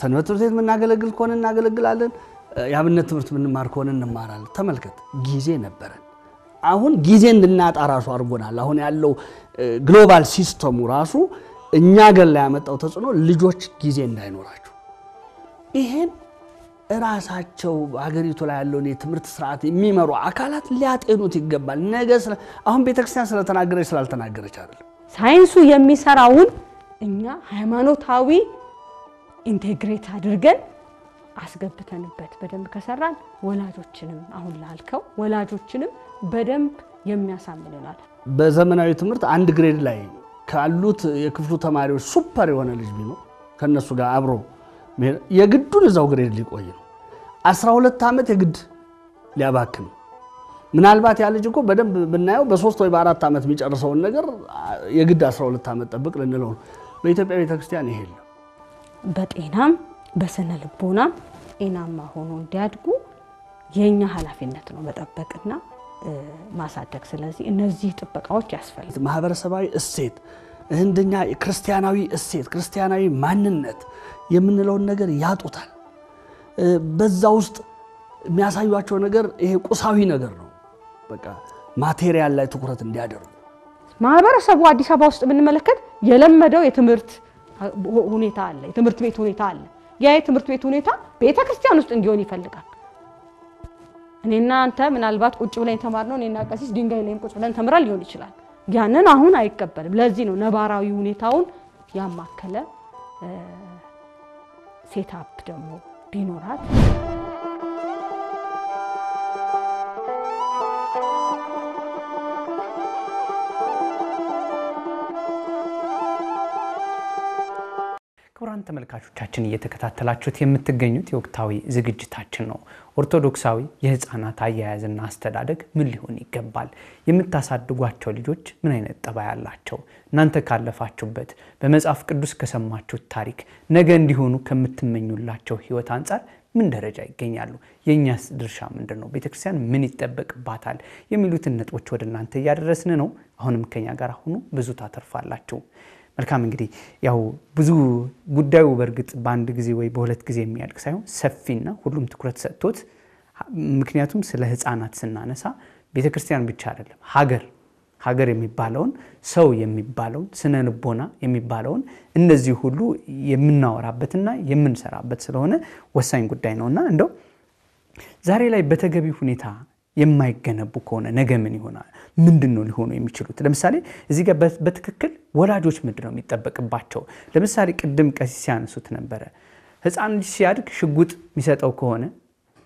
ሰንበት ትምህርት ቤት የምናገለግል ከሆነ እናገለግላለን ያብነት ትምህርት የምንማር ከሆነ እንማራለን ተመልከት ጊዜ ነበረ አሁን ጊዜ እንድናጣ ራሱ አርጎናል አሁን ያለው ግሎባል ሲስተሙ ራሱ እኛ ገለ ያመጣው ተጽኖ ልጆች ጊዜ እንዳይኖራቸው ይሄን ራሳቸው ሀገሪቱ ላይ ያለው የትምህርት ስርዓት የሚመሩ አካላት ሊያጤኑት ይገባል ነገ አሁን ቤተክርስቲያን ስለተናገረች ስላልተናገረች አይደለም ሳይንሱ የሚሰራውን እኛ ሃይማኖታዊ ኢንቴግሬት አድርገን አስገብተንበት በደንብ ከሰራን ወላጆችንም አሁን ላልከው ወላጆችንም በደንብ የሚያሳምኑናል በዘመናዊ ትምህርት አንድ ግሬድ ላይ ካሉት የክፍሉ ተማሪዎች ሱፐር የሆነ ልጅ ቢኖር ከነሱ ጋር አብሮ የግዱን እዛው ግሬድ ሊቆይ ነው 12 ዓመት የግድ ሊያባክን ምናልባት ያ ልጅ እኮ በደንብ ብናየው በ3 ወይ በ4 ዓመት የሚጨርሰው ነገር የግድ 12 ዓመት ጠብቅ ለነለው በኢትዮጵያ ቤተክርስቲያን ይሄ ነው በጤናም በስነ ልቦና ጤናማ ሆኖ እንዲያድጉ የኛ ኃላፊነት ነው መጠበቅና ማሳደግ ስለዚህ እነዚህ ጥበቃዎች ያስፈልጋሉ ማህበረሰባዊ እሴት እንደኛ ክርስቲያናዊ እሴት ክርስቲያናዊ ማንነት የምንለው ነገር ያጡታል በዛ ውስጥ የሚያሳዩአቸው ነገር ይሄ ቁሳዊ ነገር ነው በቃ ማቴሪያል ላይ ትኩረት እንዲያደርጉ ማህበረሰቡ አዲስ አበባ ውስጥ ብንመለከት የለመደው የትምህርት ሁኔታ አለ የትምህርት ቤት ሁኔታ አለ ያ የትምህርት ቤት ሁኔታ ቤተክርስቲያን ውስጥ እንዲሆን ይፈልጋል እኔና አንተ ምናልባት ቁጭ ብለን ተማርነው እኔና ቀሲስ ድንጋይ ላይም ቁጭ ብለን ተምራል ሊሆን ይችላል ያንን አሁን አይቀበልም ለዚህ ነው ነባራዊ ሁኔታውን ያማከለ ሴትአፕ ደግሞ ቢኖራት ክቡራን ተመልካቾቻችን እየተከታተላችሁት የምትገኙት የወቅታዊ ዝግጅታችን ነው ኦርቶዶክሳዊ የህፃናት አያያዝና አስተዳደግ ምን ሊሆን ይገባል የምታሳድጓቸው ልጆች ምን አይነት ጠባይ አላቸው እናንተ ካለፋችሁበት በመጽሐፍ ቅዱስ ከሰማችሁት ታሪክ ነገ እንዲሆኑ ከምትመኙላቸው ህይወት አንፃር ምን ደረጃ ይገኛሉ የኛስ ድርሻ ምንድነው ቤተክርስቲያን ምን ይተበቅባታል የሚሉትን ነጥቦች ወደ እናንተ ያደረስን ነው አሁንም ከኛ ጋር ሆኖ ብዙ ታተርፋላችሁ መልካም እንግዲህ ያው ብዙ ጉዳዩ በርግጥ በአንድ ጊዜ ወይ በሁለት ጊዜ የሚያልቅ ሳይሆን ሰፊና ሁሉም ትኩረት ሰጥቶት ምክንያቱም ስለ ህፃናት ስናነሳ ቤተክርስቲያን ብቻ አይደለም ሀገር የሚባለውን ሰው የሚባለውን ስነ ልቦና የሚባለውን እነዚህ ሁሉ የምናወራበትና የምንሰራበት ስለሆነ ወሳኝ ጉዳይ ነውና እንደው ዛሬ ላይ በተገቢ ሁኔታ የማይገነቡ ከሆነ ነገ ምን ይሆናል ምንድነው ሊሆኑ የሚችሉት ለምሳሌ እዚህ ጋር በትክክል ወላጆች ምንድነው የሚጠበቅባቸው ለምሳሌ ቅድም ቀሲስ ያነሱት ነበር ህፃን ልጅ ሲያድግ ሽጉጥ የሚሰጠው ከሆነ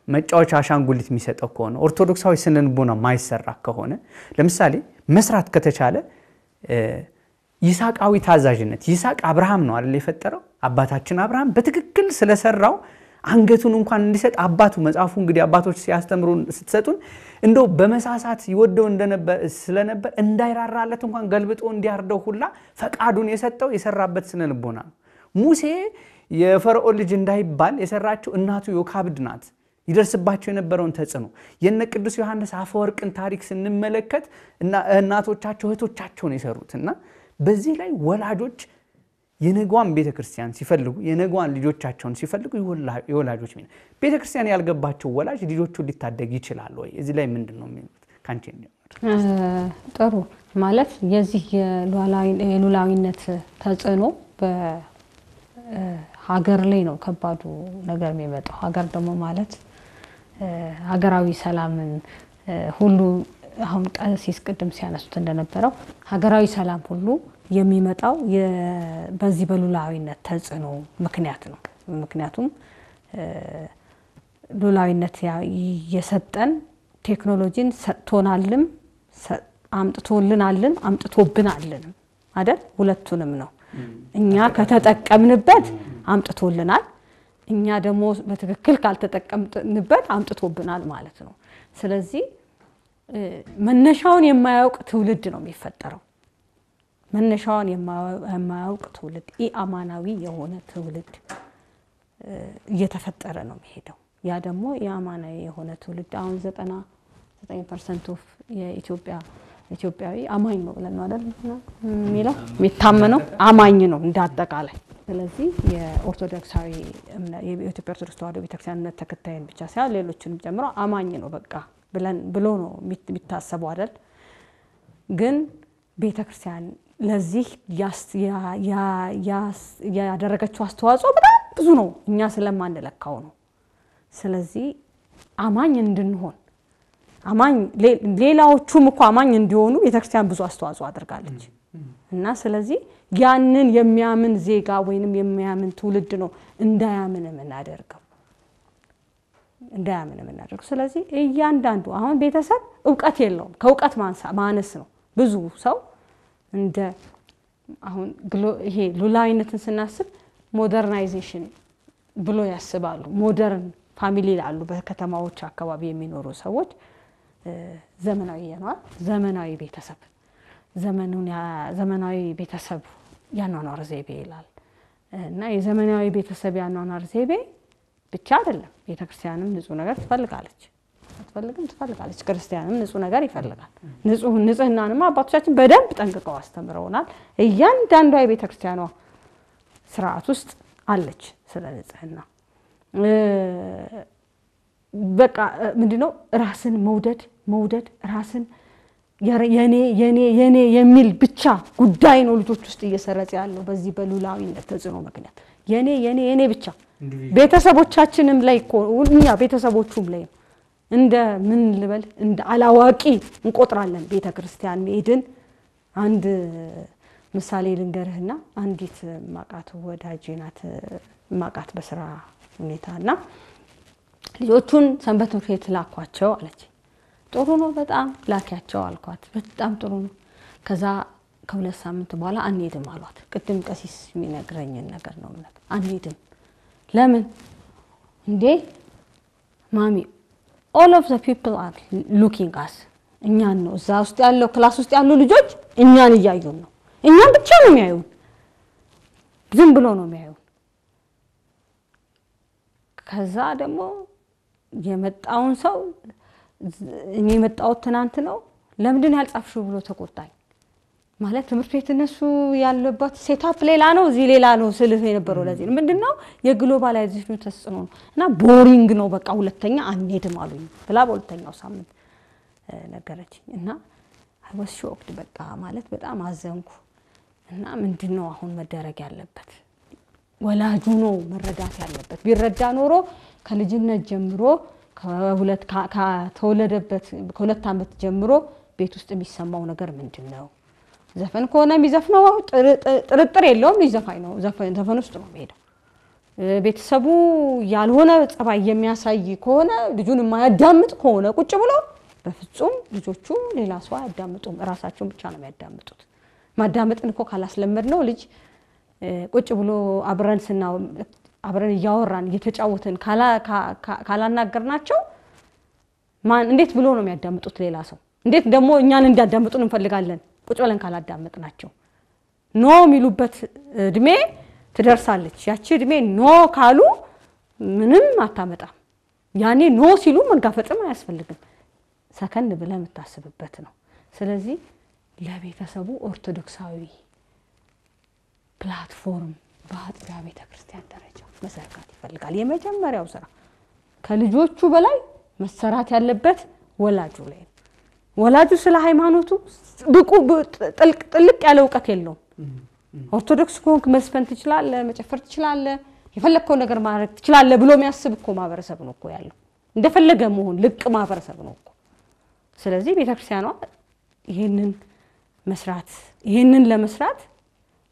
መጫወቻ አሻንጉሊት የሚሰጠው ከሆነ ኦርቶዶክሳዊ ስነ ልቦና ማይሰራ ከሆነ ለምሳሌ መስራት ከተቻለ ይስሐቃዊ ታዛዥነት ይስሐቅ አብርሃም ነው አይደል የፈጠረው አባታችን አብርሃም በትክክል ስለሰራው አንገቱን እንኳን እንዲሰጥ አባቱ መጻፉ እንግዲህ አባቶች ሲያስተምሩን ስትሰጡን እንደው በመሳሳት ይወደው እንደነበር ስለነበር እንዳይራራለት እንኳን ገልብጦ እንዲያርደው ሁላ ፈቃዱን የሰጠው የሰራበት ስነ ልቦና ሙሴ የፈርዖን ልጅ እንዳይባል የሰራቸው እናቱ ዮካብድ ናት ይደርስባቸው የነበረውን ተጽኖ የነ ቅዱስ ዮሐንስ አፈወርቅን ታሪክ ስንመለከት እና እናቶቻቸው እህቶቻቸው ነው የሰሩትና በዚህ ላይ ወላጆች የነጓን ቤተክርስቲያን ሲፈልጉ የነጓን ልጆቻቸውን ሲፈልጉ የወላጆች ሚና ቤተክርስቲያን ያልገባቸው ወላጅ ልጆቹን ሊታደግ ይችላል ወይ እዚህ ላይ ምንድነው የሚሉት ካንቺ ነው ጥሩ ማለት የዚህ የሉላዊነት ተጽኖ በሀገር ላይ ነው ከባዱ ነገር የሚመጣው ሀገር ደግሞ ማለት ሀገራዊ ሰላምን ሁሉ አሁን ቀሲስ ቅድም ሲያነሱት እንደነበረው ሀገራዊ ሰላም ሁሉ የሚመጣው በዚህ በሉላዊነት ተጽኖ ምክንያት ነው ምክንያቱም ሉላዊነት የሰጠን ቴክኖሎጂን ሰጥቶናልም አምጥቶልናልን አምጥቶብናልን አይደል ሁለቱንም ነው እኛ ከተጠቀምንበት አምጥቶልናል እኛ ደግሞ በትክክል ካልተጠቀምንበት አምጥቶብናል ማለት ነው ስለዚህ መነሻውን የማያውቅ ትውልድ ነው የሚፈጠረው መነሻውን የማያውቅ ትውልድ ኢአማናዊ የሆነ ትውልድ እየተፈጠረ ነው የሚሄደው ያ ደግሞ ኢአማናዊ የሆነ ትውልድ አሁን 99% ኦፍ የኢትዮጵያ ኢትዮጵያዊ አማኝ ነው ብለን ነው አይደል የሚለው የሚታመነው አማኝ ነው እንዳጠቃላይ ስለዚህ የኦርቶዶክሳዊ የኢትዮጵያ ኦርቶዶክስ ተዋሕዶ ቤተክርስቲያን ተከታይን ብቻ ሳይሆን ሌሎችንም ጨምሮ አማኝ ነው በቃ ብሎ ነው የሚታሰበው አይደል ግን ቤተክርስቲያን ለዚህ ያደረገችው አስተዋጽኦ በጣም ብዙ ነው እኛ ስለማንለካው ነው ስለዚህ አማኝ እንድንሆን አማኝ ሌላዎቹም እኮ አማኝ እንዲሆኑ ቤተክርስቲያን ብዙ አስተዋጽኦ አድርጋለች እና ስለዚህ ያንን የሚያምን ዜጋ ወይንም የሚያምን ትውልድ ነው እንዳያምን እናደርገው ስለዚህ እያንዳንዱ አሁን ቤተሰብ ዕውቀት የለውም ከዕውቀት ማነስ ነው ብዙ ሰው እንደ አሁን ይሄ ሉላዊነትን ስናስብ ሞደርናይዜሽን ብሎ ያስባሉ ሞደርን ፋሚሊ ላሉ በከተማዎች አካባቢ የሚኖሩ ሰዎች ዘመናዊ ቤተሰብ ዘመናዊ ቤተሰብ ያኗኗር ዘይቤ ይላል እና የዘመናዊ ቤተሰብ ያኗኗር ዘይቤ ብቻ አይደለም ቤተክርስቲያንም ንጹህ ነገር ትፈልጋለች ክርስቲያንም ንጹህ ነገር ይፈልጋል ንጽህናንም አባቶቻችን በደንብ ጠንቅቀው አስተምረውናል እያንዳንዷ የቤተክርስቲያኗ ስርዓት ውስጥ አለች ስለ ንጽህና በቃ ምንድነው ራስን መውደድ ራስን የኔ የሚል ብቻ ጉዳይ ነው ልጆች ውስጥ እየሰረጸ ያለው በዚህ በሉላዊነት ተጽዕኖ ምክንያት የኔ ብቻ ቤተሰቦቻችንም ላይ እኛ ቤተሰቦቹም ላይ እንደ ምን ልበል እንደ አላዋቂ እንቆጥራለን ቤተክርስቲያን ሄድን አንድ ምሳሌ ልንገርህና አንዲት ማቃት ወዳጄ ናት ማቃት በስራ ሁኔታና ልጆቹን ሰንበት ትምህርት ቤት ላኳቸው አለች ጥሩ ነው በጣም ላኪያቸው አልኳት በጣም ጥሩ ነው ከዛ ከሁለት ሳምንት በኋላ አንሄድም አሏት ቅድም ቀሲስ የሚነግረኝ ነገር ነው ማለት አንሄድም ለምን እንዴ ማሚ all of the people are looking us እኛን ነው እዛ ውስጥ ያለው ክላስ ውስጥ ያሉ ልጆች እኛን እያዩን ነው እኛን ብቻ ነው የሚያዩን ዝም ብሎ ነው የሚያዩን ከዛ ደግሞ የመጣውን ሰው እኔ መጣው ትናንት ነው ለምንድን ያልጻፍሽው ብሎ ተቆጣኝ ማለት ትምህርት ቤት እነሱ ያለበት ሴታፕ ሌላ ነው እዚህ ሌላ ነው ስልህ የነበረው ለዚህ ምንድነው የግሎባላይዜሽኑ ተጽዕኖ እና ቦሪንግ ነው በቃ ሁለተኛ አንሄድም አሉኝ ብላ በሁለተኛው ሳምንት ነገረችኝ እና I was shocked በቃ ማለት በጣም አዘንኩ እና ምንድነው አሁን መደረግ ያለበት ወላጁ ነው መረዳት ያለበት ቢረዳ ኖሮ ከልጅነት ጀምሮ ከተወለደበት ከሁለት ዓመት ጀምሮ ቤት ውስጥ የሚሰማው ነገር ምንድነው ዘፈን ከሆነ የሚዘፍነው ጥርጥር የለውም ይዘፋይ ነው ዘፈን ውስጥ ነው የሚሄደው ቤተሰቡ ያልሆነ ጸባይ የሚያሳይ ከሆነ ልጁን የማያዳምጥ ከሆነ ቁጭ ብሎ በፍጹም ልጆቹ ሌላ ሰው አያዳምጡም ራሳቸውን ብቻ ነው የሚያዳምጡት ማዳመጥን እኮ ካላስለመድ ነው ልጅ ቁጭ ብሎ አብረን ያወራን እየተጫወተን ካላናገርናቸው ማን እንዴት ብሎ ነው የሚያዳምጡት ሌላ ሰው እንዴት ደግሞ እኛን እንዲያዳምጡን እንፈልጋለን ቁጭ ብለን ካላዳመጥናቸው ኖ የሚሉበት እድሜ ትደርሳለች ያቺ እድሜ ኖ ካሉ ምንም አታመጣም ያኔ ኖ ሲሉ መጋፈጥም አያስፈልግም ሰከን ብለን መታሰብበት ነው ስለዚህ ለቤተሰቡ ኦርቶዶክሳዊ ፕላትፎርም በአጥቢያ ቤተክርስቲያን ደረጃ መሰራት ይፈልጋል የመጀመሪያው ስራ ከልጆቹ በላይ መሰራት ያለበት ወላጁ ላይ ወላጁ ስለ ሃይማኖቱ ብቁ ጥልቅ ያለ ዕውቀት የለውም ኦርቶዶክስ ኮንክ መስፈን ትችላለህ መጨፈር ትችላለህ የፈለከው ነገር ማድረግ ትችላለህ ብሎ የሚያስብ እኮ ማህበረሰብ ነው እኮ ያለው እንደፈለገ መሆን ልቅ ማህበረሰብ ነው እኮ ስለዚህ ቤተክርስቲያኗ ይሄንን ለመስራት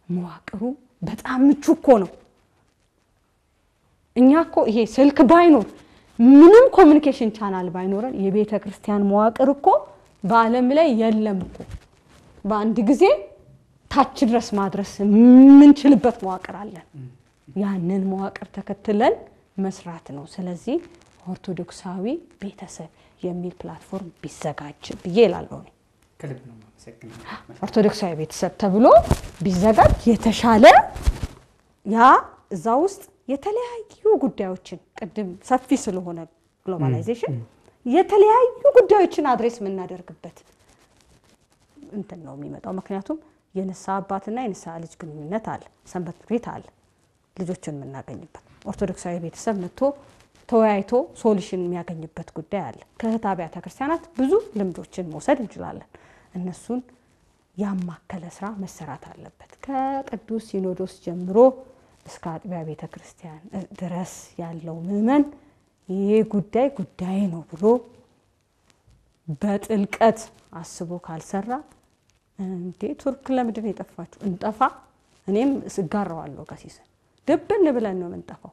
መዋቅሩ በጣም ምቹ እኮ ነው እኛ እኮ ይሄ ስልክ ባይኖር ምንም ኮሙኒኬሽን ቻናል ባይኖረን የቤተክርስቲያን መዋቅር እኮ በአለም ላይ የለም እኮ በአንድ ጊዜ ታች ድረስ ማድረስ ምንችልበት መዋቅር አለን ያንን መዋቅር ተከትለን መስራት ነው ስለዚህ ኦርቶዶክሳዊ ቤተሰብ የሚል ፕላትፎርም ቢዘጋጅ በየላለው ነው ኦርቶዶክሳዊ ቤተሰብ ተብሎ ቢዘጋጅ የተሻለ ያ እዛ ውስጥ የተለያዩ ጉዳዮችን ቅድም ሰፊ ስለሆነ ግሎባላይዜሽን የተለያዩ ጉዳዮችን አድሬስ የምናደርግበት እንትን ነው የሚመጣው ምክንያቱም የንስሐ አባትና የንስሐ ልጅ ግንኙነት አለ ሰንበት ቤት አለ ልጆችን የምናገኝበት ኦርቶዶክሳዊ ቤተሰብ መጥቶ ተወያይቶ ሶሉሽን የሚያገኝበት ጉዳይ አለ ከህት አብያተ ክርስቲያናት ብዙ ልምዶችን መውሰድ እንችላለን እነሱን ያማከለ ስራ መሰራት አለበት ከቅዱስ ሲኖዶስ ጀምሮ እስከ አጥቢያ ቤተ ክርስቲያን ድረስ ያለው ምዕመን ይሄ ጉዳይ ነው ብሎ በጥልቀት አስቦ ካልሰራ እንዴ ቱርክ ለምንድን የጠፋችሁ እንጠፋ እኔም ስጋራዋለሁ ቀሲስን ድብን ብለን ነው የምንጠፋው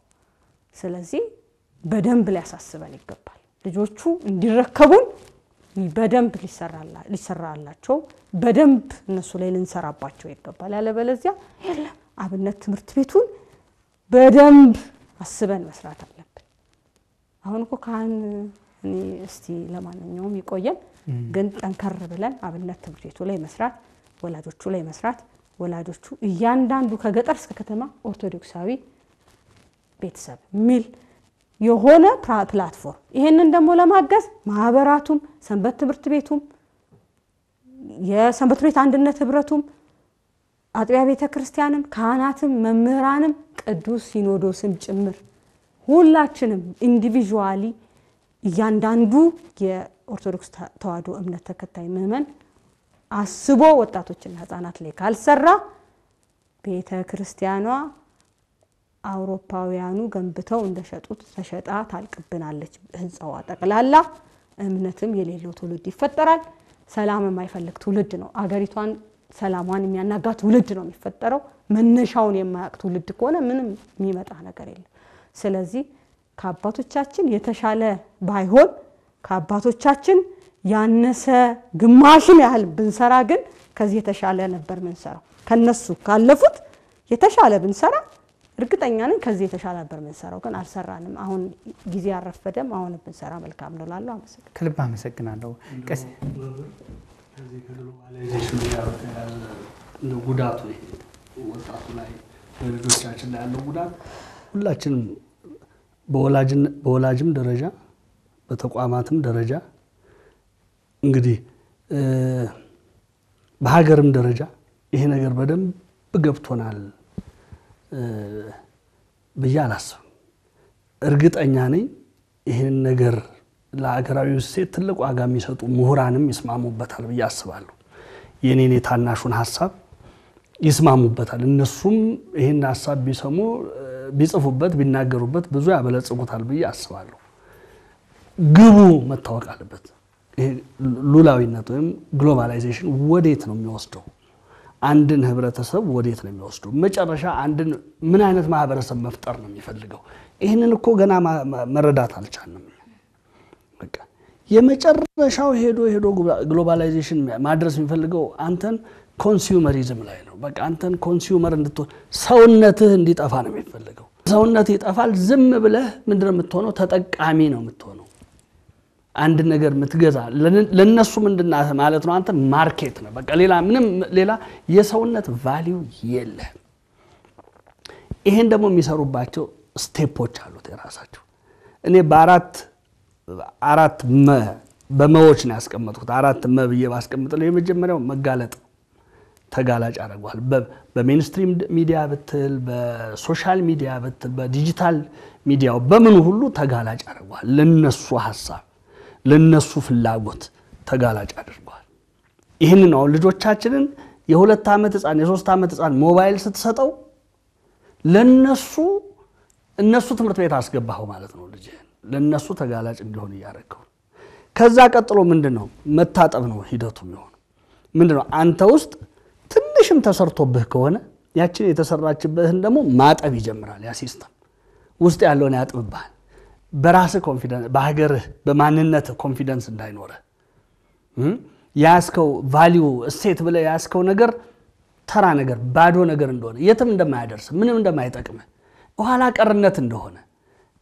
ስለዚህ በደንብ ሊያሳስበን ይገባል ልጆቹ እንዲረከቡን በደንብ ሊሰራላቸው በደንብ እነሱ ላይ ልንሰራባቸው ይገባል ያለበለዚያ የለም አብነት ትምህርት ቤቱን በደንብ አስበን መስራት አለብን አሁን እኮ ካህን እኔ እስቲ ለማንኛውም ይቆየን ግን ጠንከር ብለን አብነት ትምህርት ቤቱ ላይ መስራት ወላጆቹ ላይ መስራት ወላጆቹ እያንዳንዱ ከገጠር እስከ ከተማ ኦርቶዶክሳዊ ቤተሰብ ሚል የሆነ ፕላትፎርም ይሄንን ደግሞ ለማገዝ ማህበራቱም ሰንበት ትምህርት ቤቱም የሰንበት ቤት አንድነት ህብረቱም አጥቢያ ቤተ ክርስቲያንም ካህናትም መምህራንም ቅዱስ ሲኖዶስም ጭምር ሁላችንም ኢንዲቪጁዋሊ እያንዳንዱ የኦርቶዶክስ ተዋሕዶ እምነት ተከታይ ምዕመን አስቦ ወጣቶችና ህፃናት ላይ ካልሰራ ቤተ ክርስቲያኗ አውሮፓውያኑ ገንብተው እንደሸጡት ተሸጣ ታልቅብናለች ህንጻዋ ጠቅላላ እምነትም የሌለው ትውልድ ይፈጠራል ሰላም የማይፈልግ ትውልድ ነው አገሪቷን ሰላሟን የሚያናጋ ትውልድ ነው የሚፈጠረው መነሻውን የማያውቅ ትውልድ ከሆነ ምንም የሚመጣ ነገር የለም ስለዚህ ከአባቶቻችን የተሻለ ባይሆን ከአባቶቻችን ያነሰ ግማሽም ያህል ብንሰራ ግን ከዚህ የተሻለ ነበር ምንሰራው ከነሱ ካለፉት የተሻለ ብንሰራ እርግጠኛ ነኝ ከዚህ የተሻለ ነበር ምንሰራው ግን አልሰራንም አሁን ጊዜ ያረፈደም አሁን ብንሰራ መልካም ነው ላለው አመሰግናለሁ ከልብ አመሰግናለሁ ቀስ ከዚህ ግሎባላይዜሽን ጋር ነው ጉዳቱ ወጣቱ ላይ በልጆቻችን ላይ ያለው ጉዳት ሁላችንም በወላጅም ደረጃ በተቋማትም ደረጃ እንግዲህ በሀገርም ደረጃ ይሄ ነገር በደንብ ገብቶናል በያላስብ እርግጠኛ ነኝ ይሄን ነገር ለአገራዊ እሴት ትልቅ ዋጋ የሚሰጡ ምሁራንም ይስማሙበታል በያስባለሁ የኔኔ ታናሹን ሐሳብ ይስማሙበታል እነሱም ይሄን ሐሳብ ቢሰሙ ቢጽፉበት ቢናገሩበት ብዙ ያበለጽጉታል በያስባለሁ ግቡ መታወቅ አለበት ይሄ ሉላዊነት ወይም ግሎባላይዜሽን ወዴት ነው የሚወስደው አንድን ህብረተሰብ ወዴት ነው የሚወስደው መጨረሻ አንድን ምን አይነት ማህበረሰብ መፍጠር ነው የሚፈልገው ይሄንን እኮ ገና መረዳት አልቻልንም በቃ የመጨረሻው ሄዶ ግሎባላይዜሽን ማድረስ የሚፈልገው አንተን ኮንሱመሪዝም ላይ ነው በቃ አንተን ኮንሱመር እንድትሆን ሰውነትህ እንዲጠፋ ነው የሚፈልገው ሰውነትህ ይጠፋል ዝም ብለህ ምንድነው የምትሆነው ተጠቃሚ ነው የምትሆነው አንድ ነገር ምትገዛ ለነሱ ምንድነው ማለት ነው አንተ ማርኬት ነው በቃ ሌላ የሰውነት ቫልዩ የለ ይሄን ደግሞ የሚሰሩባቸው ስቴፖች አሉት የራሳቸው እኔ በአራት በመዎች ነው ያስቀመጥኩት አራት መብዬ ባስቀምጥለው የመጀመሪያው መጋለጥ ተጋላጭ አደረጓል በሜንስትሪም ሚዲያ ብትል በሶሻል ሚዲያ ብትል በዲጂታል ሚዲያው በምን ሁሉ ተጋላጭ አደረጓል ለነሱ ሐሳብ ለነሱ ፍላጎት ተጋላጭ አድርጓል ይሄን ነው ልጆቻችንን የ2 አመት ህፃን የ3 አመት ህፃን ሞባይል ስትሰጠው ለነሱ እነሱ ትምህርት ቤት አስገባው ማለት ነው ልጅ ለነሱ ተጋላጭ እንዲሆን ያረከው ከዛ ቀጥሎ ምንድነው መታጠብ ነው ሂደቱ ነው ምንድነው አንተ ውስጥ ትንሽም ተሰርቶብህ ከሆነ ያችን የተሰራችበህን ደግሞ ማጠብ ይጀምራል ያ ሲስተም ውስጥ ያለውን ያጥብባል በራስ ኮንፊደንስ በሀገር በማንነት ኮንፊደንስ እንዳይኖር ያስከው ቫልዩ እሴት ብለ ያስከው ነገር ተራ ነገር ባዶ ነገር እንደሆነ የትም እንደማያደርስ ምንም እንደማይጠቅም ኋላ ቀርነት እንደሆነ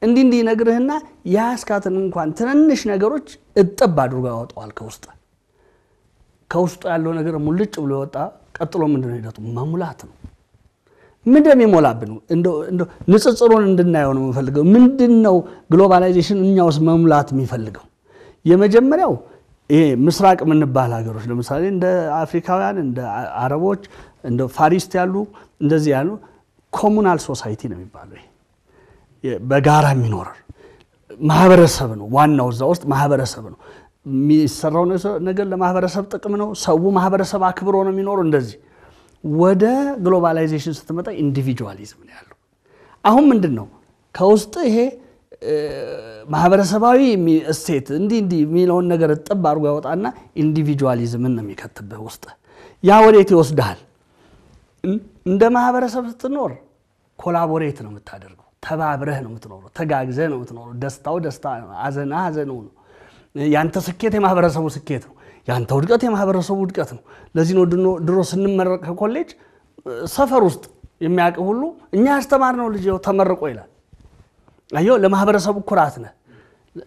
እንዲህ ነገርህና ያስካትን እንኳን ትንንሽ ነገሮች እጥብ አድርጎ ያወጣዋል ከውስጡ ያለው ነገር ሙልጭ ብሎ ወጣ ቀጥሎ ምንድነው ሂደቱ መሙላት ነው ምንድነው የሚሞላብን እንዶ ንጽጽሩን እንድናየው ነው የምፈልገው ምንድነው ግሎባላይዜሽን እኛውስ መሙላት የሚፈልገው የመጀመሪያው ይሄ ምስራቅ ምንባል ሀገሮች ለምሳሌ እንደ አፍሪካውያን እንደ አረቦች እንደ ፋሪስት ያሉ እንደዚህ ያሉ ኮሙናል ሶሳይቲ ነው የሚባለው ይሄ በጋራ የሚኖር ማህበረሰብ ነው ዋናው እዛ ውስጥ ማህበረሰብ ነው የሚሰራው ነገር ለማህበረሰብ ጥቅም ነው ሰው ማህበረሰብ አክብሮ ነው የሚኖር እንደዚህ ወደ ግሎባላይዜሽን ስትመጣ ኢንዲቪጁዋሊዝም ነው ያለው አሁን ምንድነው ከውስጥ ይሄ ማህበረሰባዊ እሴት እንዲ የሚለውን ነገር ጥብ አድርጎ ያወጣና ኢንዲቪጁዋሊዝምን ነው የሚከተበው ውስጥ ያ ወዴት ይወስዳል እንደ ማህበረሰብ ስትኖር ኮላቦሬት ነው የምታደርገው ተባብረህ ነው የምትኖረው ተጋግዘህ ነው የምትኖረው ደስታው ደስታ ሐዘኑ ነው ያንተ ስኬት የማህበረሰቡ ስኬት ነው ያንተ ውድቀት የማህበረሰቡ ውድቀት ነው ለዚህ ነው ድሮ ስንመረቅ ከኮሌጅ ሰፈር ውስጥ የሚያውቅ ሁሉ እኛ ያስተማርነው ልጅ ተመርቆ ይላል አዮ ለማህበረሰቡ ኩራት ነው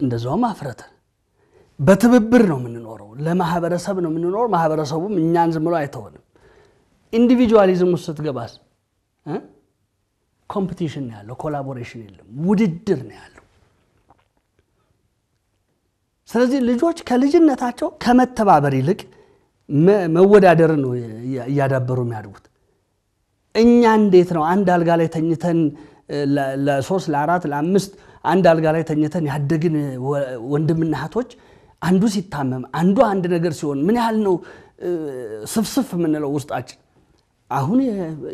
እንደዛውም አፍረተ በትብብር ነው የምንኖረው ለማህበረሰብ ነው የምንኖር ማህበረሰቡም እኛን ዝም ብሎ አይተውንም ኢንዲቪጁዋሊዝም ውስጥ ስትገባስ ኮምፒቲሽን ነው ያለው ኮላቦሬሽን የለም ውድድር ነው ያለው ስለዚህ ልጆች ከልጅነታቸው ከመተባበር ይልቅ መወዳደር ነው ያዳበሩ የሚያድጉት እኛ እንዴት ነው አንድ አልጋ ላይ ተኝተን ለ3 ለ4 ለ5 አንድ አልጋ ላይ ተኝተን ያደግን ወንድምና እህቶች አንዱ ሲታመም አንዱ አንድ ነገር ሲሆን ምን ያህል ነው ስፍስፍ ምንለው ውስጣችን አሁን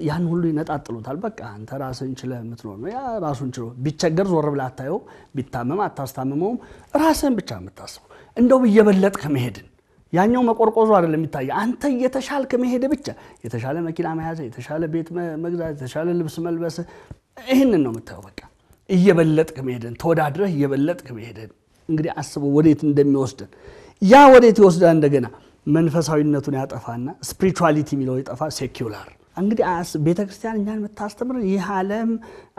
ያን ሁሉ ይነጣጥሉታል በቃ አንተ ራስህን ችለህ የምትኖር ነው ያ ራሱን ችሎ ቢቸገር ዞር ብለህ አታየው ቢታመም አታስታምመው ራስህን ብቻ የምታስበው እንደው እየበለጥክ መሄድን ያኛው መቆርቆዙ አይደለም የሚታይ አንተ እየተሻልክ መሄድ ብቻ የተሻለ መኪና መያዝ የተሻለ ቤት መግዛት የተሻለ ልብስ መልበስ ይሄንን ነው የምታየው በቃ እየበለጥክ መሄድን ተወዳድረህ እየበለጥክ መሄድን እንግዲህ አስበው ወዴት እንደሚወስደን ያ ወዴት ይወስዳል እንደገና መንፈሳዊነቱን ያጠፋና ስፒሪቹዋሊቲ ሚለው ይጠፋ ሴኩላር እንግዲህ ቤተክርስቲያን እኛን መታስተምር ይህ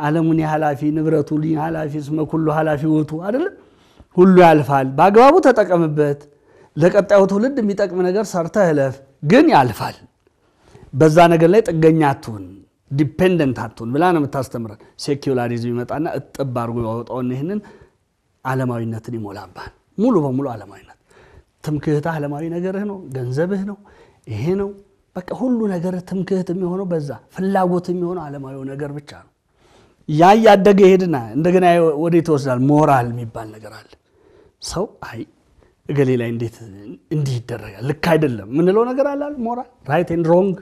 ዓለሙን ያላፊ ንብረቱ ሊያላፊ ስመ ሁሉ ሐላፊ ወጡ አይደል ሁሉ ያልፋል በአግባቡ ተጠቀምበት ለቀጣዩ ትውልድ የሚጠቅም ነገር ሰርተህ እለፍ ግን ያልፋል በዛ ነገር ላይ ጥገኛ አትሁን ዲፔንደንት አትሁን ብላ ነው የምታስተምረን ሴኩላሪዝም ይመጣና እጥብ አድርጎ ያወጣው ይሄንን ዓለማዊነትን ይሞላባል ሙሉ በሙሉ ዓለማዊነት ትምክህታ ዓለማዊ ነገርህ ነው ገንዘብህ ነው ይሄ ነው በቃ ሁሉ ነገር ትምክህት የሚሆነው በዛ ፍላጎት የሚሆነው ዓለማዊ ነገር ብቻ ነው ያ ያደገ ይሄድና እንደገና ወዴት ይወስዳል ሞራል የሚባል ነገር አለ ሰው አይ እገሌ ላይ እንዴት ይደረጋል ልክ አይደለም ምንለው ነገር አለ ሞራል ራይት ኤንድ ሮንግ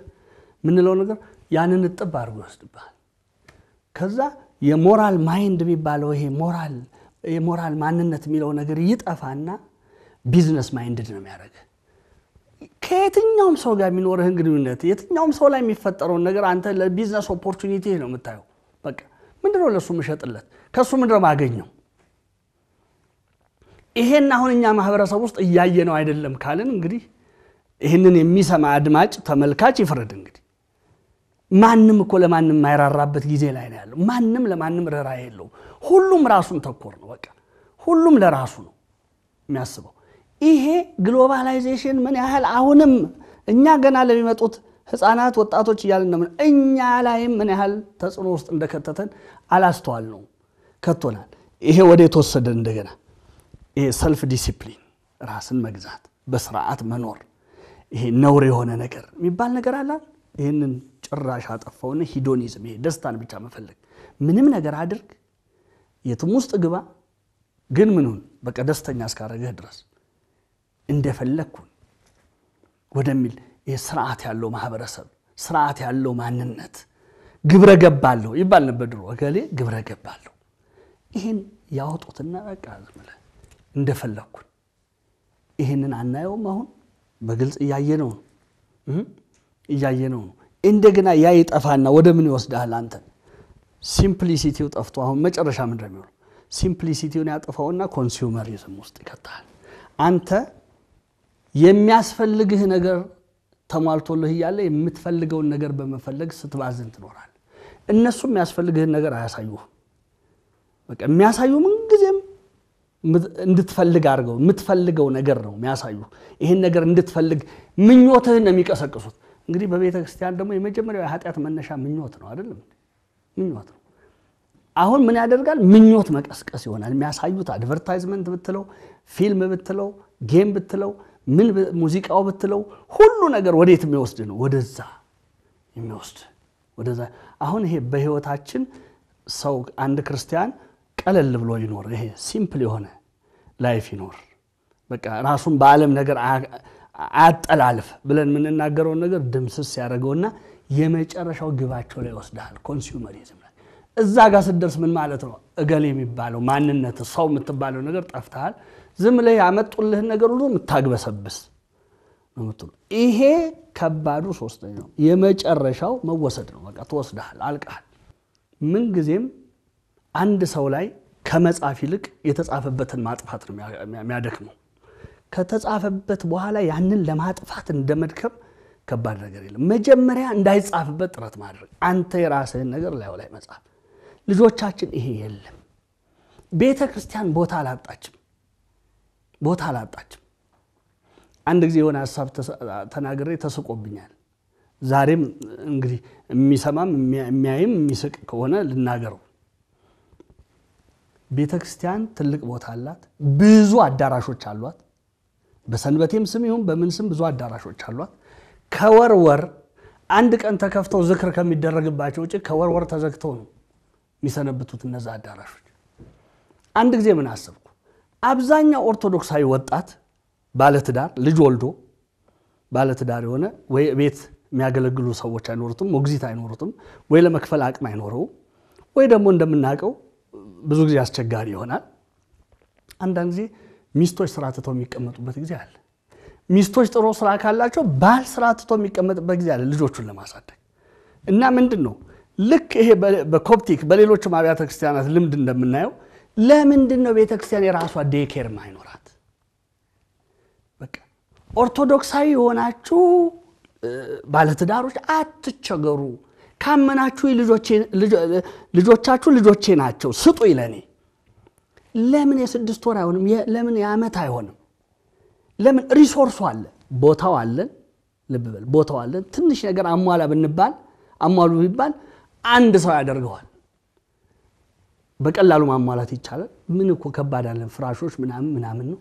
ምንለው ነገር ያንን ጥብ አድርጎ ይወስድባል ከዛ የሞራል ማይንድ የሚባለው ይሄ የሞራል ማንነት የሚለው ነገር ይጠፋና ቢዝነስ ማይንድድ ነው የሚያደርግ ከየትኛውም ሰው ጋር የሚኖርህ ግንኙነት የትኛውም ሰው ላይ የሚፈጠረው ነገር አንተ ለቢዝነስ ኦፖርቹኒቲ ነው የምታየው በቃ ምንድነው ለሱ መሸጥለት ከሱ ምንድነው ማገኘው ይሄን አሁን እኛ ማህበረሰብ ውስጥ እያየነው አይደለም ካልን እንግዲህ ይሄንን የሚሰማ አድማጭ ተመልካች ይፈረድ እንግዲህ ማንንም እኮ ለማንንም ማይራራበት ጊዜ ላይ ነው ያለው ማንንም ለማንንም ራራ የለው ሁሉም ራሱን ተኮር ነው በቃ ሁሉም ለራሱ ነው የሚያስበው ይሄ ግሎባላይዜሽን ምን ያህል አሁንም እኛ ገና ለሚመጡት ህፃናት ወጣቶች ይያልን ነው እኛ ላይም ምን ያህል ተጽዕኖ ውስጥ እንደከተተን አላስተዋል ነው ከቶናል ይሄ ወደ ተወሰደ እንደገና ይሄ ሰልፍ ዲሲፕሊን ራስን መግዛት በስርዓት መኖር ይሄ ነውር የሆነ ነገር የሚባል ነገር አለ ይሄንን ጭራሽ አጠፋውና ሂዶኒዝም ይሄ ደስታን ብቻ መፈለግ ምንም ነገር አድርግ የትም ውስጥ ግባ ግን ምኑን በቃ ደስተኛ እስካረገህ ድረስ እንደፈለኩ ወደሚል የሥርዓት ያለው ማህበረሰብ ሥርዓት ያለው ማንነት ግብረ ገባለው ይባል ነበር ድሮ እገሌ ግብረ ገባለው ይሄን ያወጡትና በቃ ዝምለ እንደፈለኩ ይሄንን አናየውም አሁን በግልጽ ያያየነው ነው እንደገና ያ ይጠፋና ወደ ምን ይወስዳል አንተ ሲምፕሊሲቲው ጠፍቶ አሁን መጨረሻ ምን እንደሚሆን ሲምፕሊሲቲውን ያጠፋውና ኮንሱመሪዝም ውስጥ ይከታል አንተ የሚያስፈልግህ ነገር ተሟልቶልህ ያለ የምትፈልገውን ነገር በመፈለግ ስትባዝን ትኖራል እነሱ የሚያስፈልግህን ነገር አያሳዩህ በቃ የሚያሳዩ ምን ጊዜም እንድትፈልግ አርገው የምትፈልገው ነገር ነው የሚያሳዩ ይሄን ነገር እንድትፈልግ ምኞትህን ነው የሚቀሰቅሱት እንግዲህ በቤተ ክርስቲያን ደግሞ የመጀመሪያው ኃጢያት መነሻ ምኞት ነው አይደለም ምኞት ነው አሁን ምን ያደርጋል ምኞት መቀስቀስ ይሆናል የሚያሳዩት አድቨርታይዝመንት ብትለው ፊልም ብትለው ጌም ብትለው ምን ሙዚቃው ብትለው ሁሉ ነገር ወዴት የሚወስድ ነው ወደዛ የሚወስድ ወደዛ አሁን ይሄ በህይወታችን ሰው አንድ ክርስቲያን ቀለል ብሎ ይኖር ይሄ ሲምፕል የሆነ ላይፍ ይኖር በቃ ራሱን በዓለም ነገር አያጠላልፍ ብለን ምንናገረው ነገር ድምስስ ያደርገውና የመጨረሻው ግባቸው ላይ ወስዳል ኮንሱመሪዝም ላይ እዛ ጋር ስደርስ ምን ማለት ነው እገሌ የሚባለው ማንነት ሰው የምትባለው ነገር ጠፍታል ዝም ላይ ያመጡልህ ነገር ሁሉ ምታግበሰብስ ነው ምትሉ ይሄ ከባዱ ሶስተኛው የመጨረሻው መወሰድ ነው በቃ ተወስደሃል አልቀሃል ምን ጊዜም አንድ ሰው ላይ ከመጻፍ ይልቅ የተጻፈበትን ማጥፋት ነው የሚያደክመው ከተጻፈበት በኋላ ያንን ለማጥፋት እንደመድከም ከባድ ነገር የለም መጀመሪያ እንዳይጻፍበት ጥረት ማድረግ አንተ የራስህን ነገር ላይ መጻፍ ልጆቻችን ይሄ የለም ቤተክርስቲያን ቦታ አላጣችም አንድ ጊዜ የሆነ ሐሳብ ተናግሬ ተስቆብኛል ዛሬም እንግዲህ የሚሰማም የሚያይም የሚስቅ ከሆነ ልናገረው ቤተክርስቲያን ትልቅ ቦታ አላት ብዙ አዳራሾች አሏት በሰንበቴም ስም ይሁን በምን ስም ብዙ አዳራሾች አሏት ከወርወር አንድ ቀን ተከፍተው ዝክር ከሚደረግባቸው እጪ ከወርወር ተዘግተው ነው የሚሰነብቱት እነዛ አዳራሾች አንድ ጊዜ ምን አሰብኩ አብዛኛው ኦርቶዶክሳዊ ወጣት ባለትዳር ልጅ ወልዶ ባለትዳር የሆነ ወይ ቤት የሚያገለግሉ ሰዎች አይኖሩትም ሞግዚት አይኖሩትም ወይ ለመክፈል አቅም አይኖረው ወይ ደግሞ እንደምናቀው ብዙ ጊዜ አስቸጋሪ ይሆናል አንዳንድ ጊዜ ሚስቶች ስራ ተተው የሚቀመጡበት ጊዜ አለ ሚስቶች ጥሩ ስራ ካላቸው ባል ስራ ተተው የሚቀመጥበት ጊዜ አለ ልጆቹን ለማሳደግ እና ምንድነው ልክ ይሄ በኮፕቲክ በሌሎች አብያተ ክርስቲያናት ልምድ እንደምናየው ለምንድነው ቤተክርስቲያን የራሷ ዴኬር ማይኖራት በቃ ኦርቶዶክሳዊ ሆናችሁ ባለትዳሮች አትቸገሩ ካመናችሁ ልጆቻችሁ ልጆቼ ናቸው ስጡ ይለኔ ለምን የ6 ወር አይሆንም ለምን የዓመት አይሆንም ለምን ሪሶርስ አለ ቦታው አለን ልብበል ቦታው አለን ትንሽ ነገር አሟላ ብንባል አሟሉ ቢባል አንድ ሰው ያደርገዋል በቀላሉ ማሟላት ይቻላል ምን እኮ ከባድ አይደለም ፍራሾች ምናምን ነው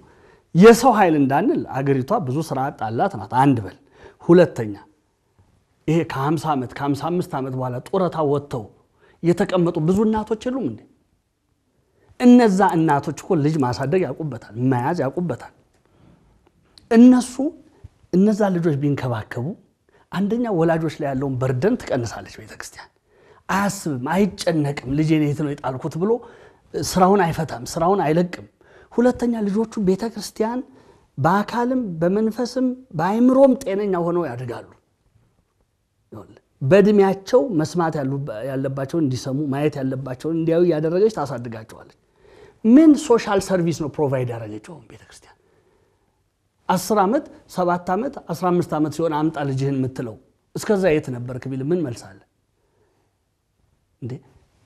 የሰው ኃይል እንዳንል አገሪቷ ብዙ ስራ አጣላት ናት አንድ በል ሁለተኛ ይሄ ከ50 ዓመት ከ55 ዓመት በኋላ ጦረታ ወጥተው የተቀመጡ ብዙ እናቶች የሉም እንዴ እነዛ እናቶች እኮ ልጅ ማሳደግ ያቁበታል ማያዝ ያቁበታል እነዛ ልጆች ቢንከባከቡ አንደኛ ወላጆች ላይ ያለውን በርደን ትቀንሳለች ቤተክርስቲያን አያስብም አይጨነቅም ልጄን የት ነው የጣልኩት ብሎ ስራውን አይፈታም ስራውን አይለቅም ሁለተኛ ልጆቹ ቤተክርስቲያን በአካልም በመንፈስም በአይምሮም ጤነኛ ሆነው ያድጋሉ በእድሜያቸው መስማት ያለባቸው እንዲሰሙ ማየት ያለባቸው እንዲያዩ ያደረገች ታሳድጋቸዋለች ምን ሶሻል ሰርቪስ ነው ፕሮቫይድ ያደረገችው ቤተክርስቲያን 10 ዓመት 7 ዓመት 15 ዓመት ሲሆን አምጣ ልጅህን ምትለው እስከዛ የት ነበርክ ቢል ምን መልሳለ እንዴ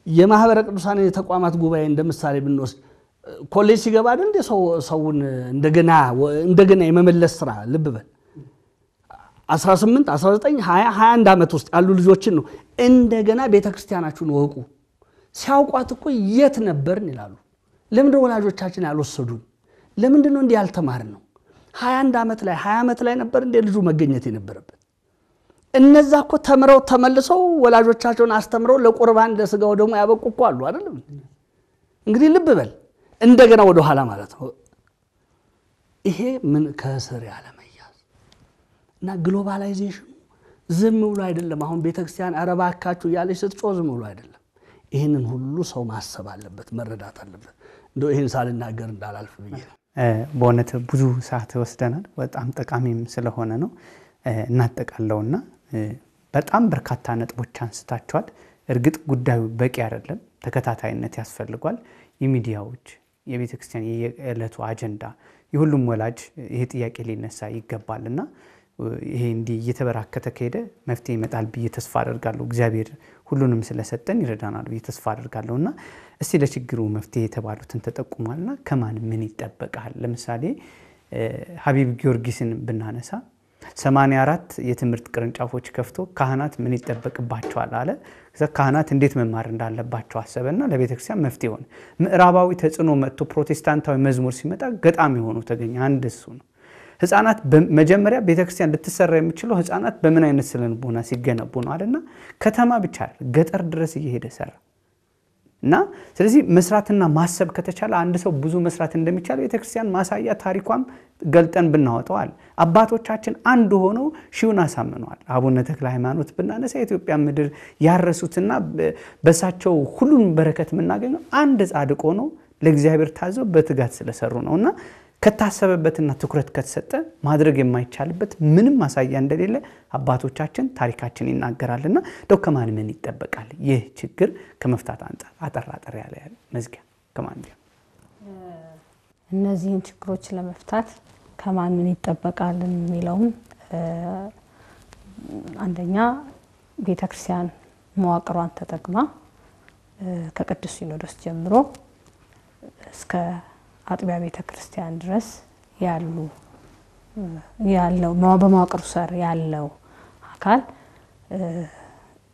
የማህበረ ቅዱሳን የተቋማት ጉባኤ እንደምሳሌ ብንወስድ ኮሌጅ ሲገባ አይደል ሰውን እንደገና የመመለስ ስራ ልብበል 18 19 20 21 ዓመት ውስጥ ያሉ ልጆችን ነው እንደገና ቤተክርስቲያናችሁን ወቁ ሲያውቋት እኮ የት ነበርን ይላሉ ለምንድነው ወላጆቻችን ያልወሰዱን ለምንድነው እንዲህ ያልተማርን ነው 21 ዓመት ላይ 20 ዓመት ላይ ነበር እንደ ልጁ መገኘት የነበረበት እነዛ እኮ ተምረው ተመልሰው ወላጆቻቸውን አስተምረው ለቁርባን ለስጋው ደግሞ ያበቁ እኮ አሉ አይደል እንግዲህ ልብበል እንደገና ወደ ኋላ ማለት ነው ይሄ ምን ከስር ያለ እና ግሎባላይዜሽን ዝም ብሎ አይደለም አሁን ቤተክርስቲያን አረባካችሁ ያለች ስትጮህ ዝም ብሎ አይደለም ይሄንን ሁሉ ሰው ማሰብ አለበት መረዳት አለበት እንደው ይሄን ሳልናገር እንዳላልፍ ብዬ በእውነት ብዙ ሰዓት ወስደናል በጣም ጠቃሚም ስለሆነ ነው እናጠቃለውና በጣም በርካታ ነጥቦች አንስታችኋል እርግጥ ጉዳዩ በቂ አይደለም ተከታታይነት ያስፈልጋል የሚዲያዎች የቤተክርስቲያን የዕለቱ አጀንዳ የሁሉም ወላጅ ይሄ ጥያቄ ሊነሳ ይገባልና ይሄ እንዲ እየተበራከተ ከሄደ መፍትሄ ይመጣል ብዬ ተስፋ አደርጋለሁ እግዚአብሔር ሁሉንም ስለሰጠን ይረዳናል ብዬ ተስፋ አደርጋለሁና እስቲ ለችግሩ መፍትሄ የተባሉትን ተጠቁማልና ከማን ምን ይጠበቃል ለምሳሌ ሐቢብ ጊዮርጊስን ብናነሳ 84 የትምህርት ቅርንጫፎች ከፍቶ ካህናት ምን ይጠበቅባቸዋል አለ ካህናት እንዴት መማር እንዳለባቸው አሰበና ለቤተክርስቲያን መፍትሄ ሆነ ምዕራባዊ ተጽዕኖ መጥቶ ፕሮቴስታንታዊ መዝሙር ሲመጣ ገጣሚ ሆኖ ተገኘ አንድ እሱ ነው ህፃናት በመጀመሪያ ቤተክርስቲያን ልትሰራ የሚችለው ህፃናት በምን አይነት ስለልቦና ሲገነቡ ነው አይደልና ከተማ ብቻ ገጠር ድረስ እየሄደ ሰራ እና ስለዚህ መስራትና ማሰብ ከተቻለ አንድ ሰው ብዙ መስራት እንደሚቻል ቤተክርስቲያን ማሳያ ታሪኳም ገልጠን ብናወጣዋል አባቶቻችን አንድ ሆነው ሺውን አሳምነዋል አቡነ ተክለ ሃይማኖት ብናነሳ ኢትዮጵያ ምድር ያረሱትና በሳቸው ሁሉን በረከት ምናገኘው አንድ ጻድቅ ሆኖ ለእግዚአብሔር ታዘው በትጋት ስለሰሩ ነውና ከታሰበበትና ትኩረት ከተሰጠ ማድረግ የማይቻልበት ምንም ማሳያ እንደሌለ አባቶቻችን ታሪካችን ይናገራልና ከማን ምን ይጠበቃል ይህ ችግር ከመፍታት አንፃር አጠራጠር ያለ መዝጊያ ከማን ቢሆን እነዚህን ችግሮች ለመፍታት ከማን ምን ይጠበቃል የሚለውን አንደኛ ቤተክርስቲያን መዋቅሯን ተጠቅማ ከቅዱስ ሲኖዶስ ጀምሮ እስከ አጥቢያ ቤተክርስቲያን ድረስ ያለው በመዋቅሩ ስር ያለው አካል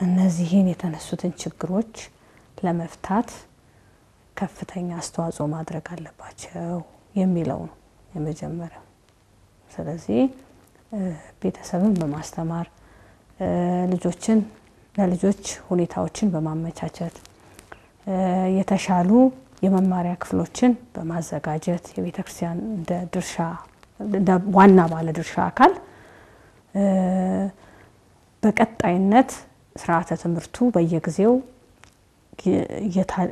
እነዚህን የተነሱትን ችግሮች ለመፍታት ከፍተኛ አስተዋጽኦ ማድረግ አለባቸው የሚለው ነው የመጀመሪያው ስለዚህ ቤተሰብን በማስተማር ለልጆች ሁኔታዎችን በማመቻቸት የተሻሉ የመማሪያ ክፍሎችን በማዘጋጀት የቤተክርስቲያን እንደ ዋና ባለ ድርሻ አካል በቀጣይነት ስርዓተ ትምህርቱ በየጊዜው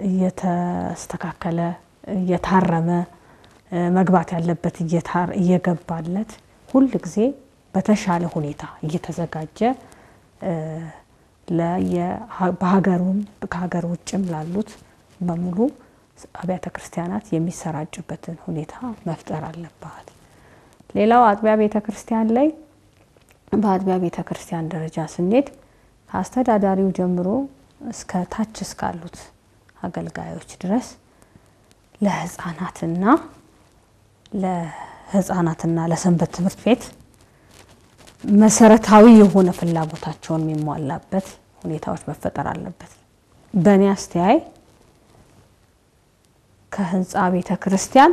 እየተስተካከለ እየታረመ መግባት ያለበት እየገባለት ሁሉ ጊዜ በተሻለ ሁኔታ እየተዘጋጀ በሀገሩም ከሀገር ውጭም ላሉት በሙሉ አብያተ ክርስቲያናት የሚሰራጭበትን ሁኔታ መፍጠር አለባት ሌላው አጥቢያ ቤተክርስቲያን ላይ በአጥቢያ ቤተክርስቲያን ደረጃ ስንሄድ አስተዳዳሪው ጀምሮ እስከ ታች እስካሉት አገልጋዮች ድረስ ለህፃናትና ለሰንበት ትምህርት ቤት መሰረታዊ የሆነ ፍላጎታቸውን የሚሟላበት ሁኔታዎች መፈጠር አለበት በእኔ አስተያይ ከህንጻ ቤተክርስቲያን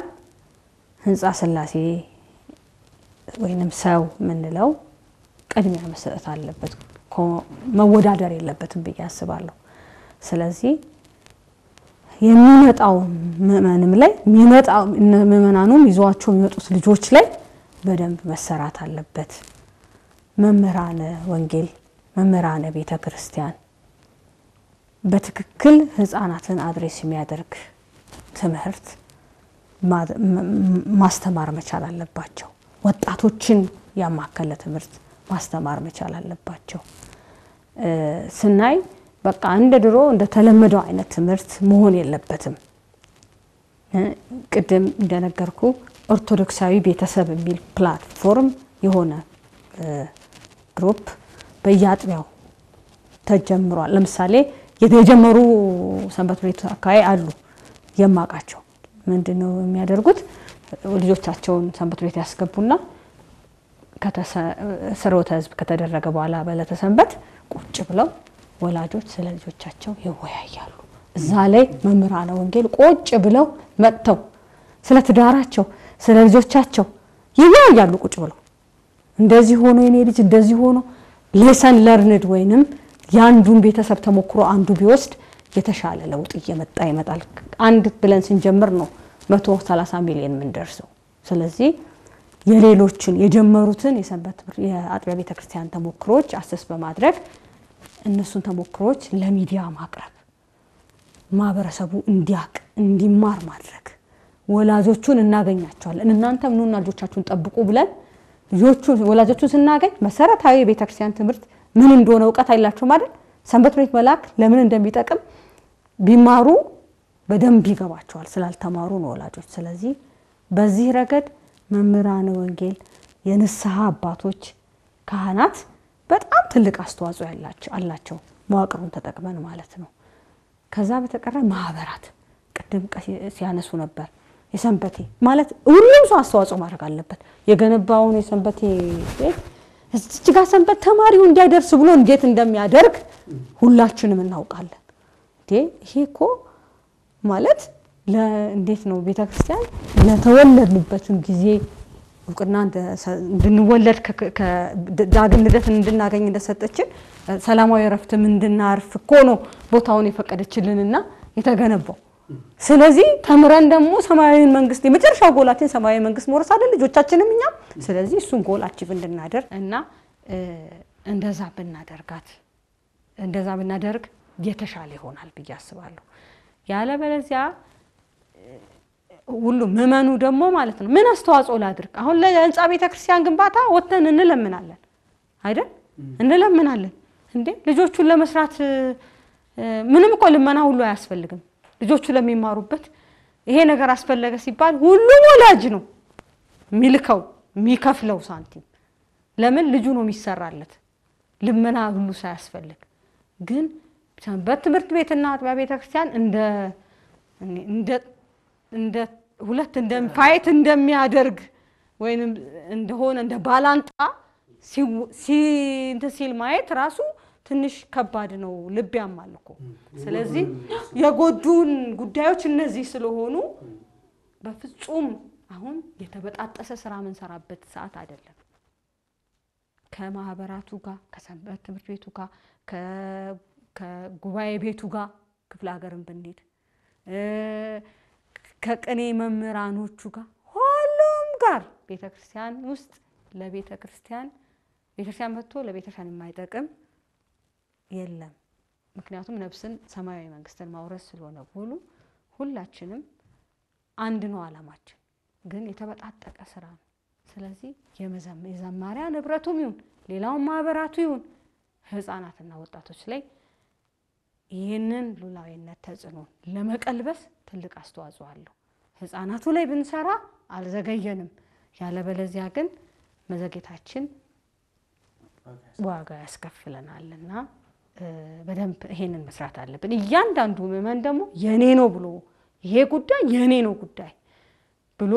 ህንጻ ስላሴ ወይንም ሰው ምንለው ቅድሚያ መሰጠት አለበት መወዳደር የለበትም ብዬ አስባለሁ ስለዚህ የሚመጣው ምእመንም ላይ ምእመናኑም ይዟቸው የሚመጡት ልጆች ላይ በደንብ መሰራት አለበት መምህራነ ወንጌል መምህራነ ቤተክርስቲያን በትክክል ህፃናትን አድሬስ የሚያደርግ ትምህርት ማስተማር መቻል አለባቸው ወጣቶችን ያማከለ ትምህርት ማስተማር መቻል አለባቸው ስናይ በቃ እንደ ድሮ እንደ ተለመደው አይነት ትምህርት መሆን የለበትም ቅድም እንደነገርኩ ኦርቶዶክሳዊ ቤተሰብ የሚል ፕላትፎርም የሆነ ግሩፕ በያጥቢያው ተጀምሯል ለምሳሌ የተጀመሩ ሰንበት ቤት አካባቢ አሉ የማቃቸው ምንድነው የሚያደርጉት ልጆቻቸውን ሰንበት ቤት ያስገቡና ከተሰሮተ ህዝብ ከተደረገ በኋላ በለተሰንበት ቁጭ ብለው ወላጆች ስለ ልጆቻቸው ይወያያሉ እዛ ላይ መምህራነ ወንጌል ቁጭ ብለው መጥተው ስለ ትዳራቸው ስለ ልጆቻቸው ይወያያሉ ቁጭ ብለው እንደዚህ ሆኖ የኔ ልጅ እንደዚህ ሆኖ ሌሰን ለርንድ ወይንም ያንዱን ቤተሰብ ተሞክሮ አንዱ ቢወስድ የተሻለ ለውጥ ይመጣል አንድ ብለን ስንጀምር ነው 130 ሚሊዮን ምን ደርሰው ስለዚህ የሌሎችን የጀመሩትን የሰንበት የአጥቢያ ቤተክርስቲያን ተሞክሮች አሰስ በማድረግ እነሱን ተሞክሮች ለሚዲያ ማቅረብ ማህበረሰቡ እንዲማር ማድረግ ወላጆቹን እናገኛቸዋለን እናንተም ኑና ልጆቻችሁን ጠብቁ ብለን ወላጆቹን ስናገኝ መሰረታዊ የቤተክርስቲያን ትምህርት ምን እንደሆነ ዕውቀት አይላችሁ ማለት ሰንበት ቤት መላክ ለምን እንደሚጠቅም ቢማሩ በደንብ ይገባቸዋል ስላልተማሩ ነው ወላጆች ስለዚህ በዚህ ረገድ መምህራነ ወንጌል የንስሐ አባቶች ካህናት በጣም ትልቅ አስተዋጽኦ አላቸው መዋቅሩን ተጠቅመን ማለት ነው ከዛ በተቀረ ማህበራት ቅድም ሲያነሱ ነበር የሰንበቴ ማለት ሁሉም ሰው አስተዋጽኦ ማድረግ አለበት የገነባውን የሰንበቴ ቤት እዚህ ጋር ሰንበት ተማሪው እንዲያደርስ ብሎ እንዴት እንደሚያደርግ ሁላችንም እናውቃለን ይሄኮ ማለት እንዴት ነው ቤተክርስቲያን ለተወለድንበትን ጊዜ እውቅና እንድንወለድ ዳግም ልደትን እንድናገኝ እንደሰጠችን ሰላማዊ ረፍትም እንድናርፍ እኮ ነው ቦታውን የፈቀደችልንና የተገነባው። ስለዚህ ተምረን ደግሞ ሰማያዊ መንግስት የመጨረሻው ጎላችን ሰማያዊ መንግስት መውረስ አይደል ልጆቻችንም እኛም። ስለዚህ እሱን ጎል አቺቭ እንድናደርግ እና እንደዛ ብናደርግ የተሻለ ይሆናል ብዬ አስባለሁ። ያለበለዚያ ሁሉ ምእመኑ ደግሞ ማለት ነው ምን አስተዋጽኦ ላድርግ? አሁን ለህንጻ ቤተክርስቲያን ግንባታ ወጥተን እንለምናለን አይደል? እንለምናለን እንዴ ልጆቹን ለመስራት ምንም እኮ ልመና ሁሉ አያስፈልግም። ልጆቹ ለሚማሩበት ይሄ ነገር አስፈለገ ሲባል ሁሉም ወላጅ ነው ሚልከው ሚከፍለው ሳንቲም። ለምን ልጁ ነው የሚሰራለት ልመና ሁሉ ሳያስፈልግ። ግን በትምህርት ቤትና አጥቢያ ቤተክርስቲያን እንደ ሁለት ፋይት እንደሚያደርግ ወይንም እንደሆነ እንደ ባላንጣ ሲል ማየት ራሱ ትንሽ ከባድ ነው፣ ልብ ያማል እኮ። ስለዚህ የጎዱን ጉዳዮች እነዚህ ስለሆኑ በፍጹም አሁን የተበጣጠሰ ስራ መንሰራበት ሰዓት አይደለም። ከማህበራቱ ጋር ከሰንበት ትምህርት ቤቱ ጋር ከጉባኤ ቤቱ ጋር ክፍለ ሀገርን ብንሄድ ከቅኔ መምህራኖቹ ጋር ሁሉም ጋር ቤተክርስቲያን ውስጥ ቤተክርስቲያን መጥቶ ለቤተክርስቲያን የማይጠቅም የለም። ምክንያቱም ነፍስን ሰማያዊ መንግስትን ማውረስ ስለሆነ ሁላችንም አንድ ነው ዓላማችን፣ ግን የተበጣጠቀ ስራ ነው። ስለዚህ የዘማሪያ ንብረቱም ይሁን ሌላውን ማህበራቱ ይሁን ህፃናትና ወጣቶች ላይ ይህንን ሉላዊነት ተጽዕኖ ለመቀልበስ ትልቅ አስተዋጽኦ አለው። ህፃናቱ ላይ ብንሰራ አልዘገየንም። ያለበለዚያ ግን መዘግየታችን ዋጋ ያስከፍለናልና በደንብ ይሄንን መስራት አለብን። እያንዳንዱ ምእመን ደግሞ የኔ ነው ብሎ ይሄ ጉዳይ የኔ ነው ጉዳይ ብሎ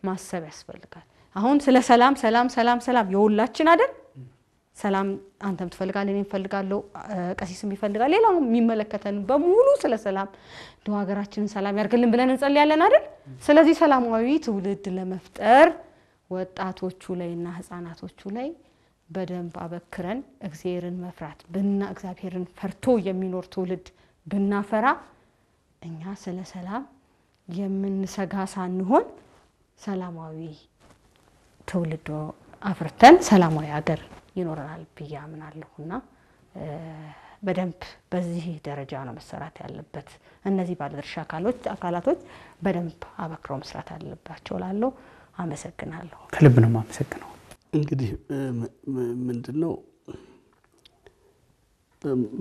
ማሰብ ያስፈልጋል። አሁን ስለ ሰላም የሁላችን አይደል? ሰላም አንተም ትፈልጋለህ እኔም ፈልጋለሁ ቀሲስም ይፈልጋል ሌላው የሚመለከተን በሙሉ ስለ ሰላም እንደው ሀገራችንን ሰላም ያርግልን ብለን እንጸልያለን አይደል? ስለዚህ ሰላማዊ ትውልድ ለመፍጠር ወጣቶቹ ላይና ህፃናቶቹ ላይ በደንብ አበክረን እግዚአብሔርን መፍራት እግዚአብሔርን ፈርቶ የሚኖር ትውልድ ብናፈራ እኛ ስለ ሰላም የምንሰጋ ሳንሆን ሰላማዊ ትውልድ አፍርተን ሰላማዊ ሀገር ይኖራል ብዬ አምናለሁና በደንብ በዚህ ደረጃ ነው መሰራት ያለበት። እነዚህ ባለድርሻ አካላቶች በደንብ አበክረው መስራት አለባቸው ላለው አመሰግናለሁ። ከልብ ነው የማመሰግነው። እንግዲህ ምንድነው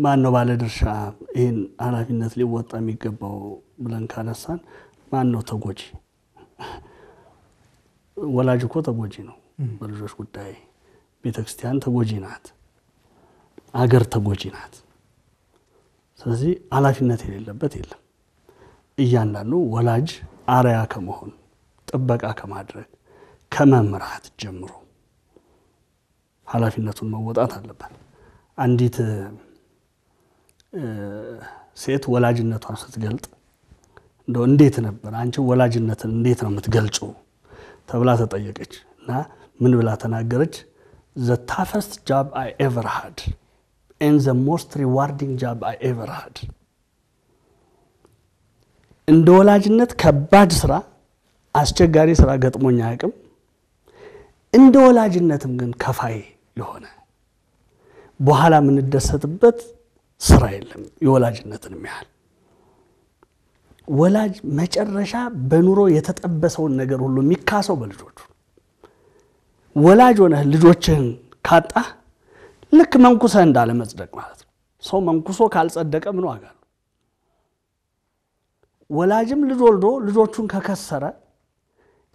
ማን ነው ባለድርሻ ይሄን ኃላፊነት ሊወጣ የሚገባው ብለን ካነሳን ማን ነው ተጎጂ? ወላጅ እኮ ተጎጂ ነው በልጆች ጉዳይ። ቤተክርስቲያን ተጎጂ ናት፣ አገር ተጎጂ ናት። ስለዚህ ኃላፊነት የሌለበት የለም። እያንዳንዱ ወላጅ አርአያ ከመሆን ጥበቃ ከማድረግ ከመምራት ጀምሮ ኃላፊነቱን መወጣት አለበት። አንዲት ሴት ወላጅነቷን ስትገልጥ እንደው እንዴት ነበር አንቺ ወላጅነትን እንዴት ነው የምትገልጪው ተብላ ተጠየቀች እና ምን ብላ ተናገረች? The toughest job I ever had and the most rewarding job I ever had. እንደ ወላጅነት ከባድ ስራ አስቸጋሪ ስራ ገጥሞኝ አያውቅም። እንደ ወላጅነትም ግን ከፋይ የሆነ በኋላ ምን ደሰትበት ስራ የለም የወላጅነትን ያህል። ወላጅ መጨረሻ በኑሮ የተጠበሰውን ነገር ሁሉ የሚካሰው በልጆቹ። ወላጅ ሆነህ ልጆችህን ካጣ ልክ መንኩሰ እንዳለ መጽደቅ ማለት ነው። ሰው መንኩሶ ካልጸደቀ ምን ዋጋ ነው? ወላጅም ልጅ ወልዶ ልጆቹን ከከሰረ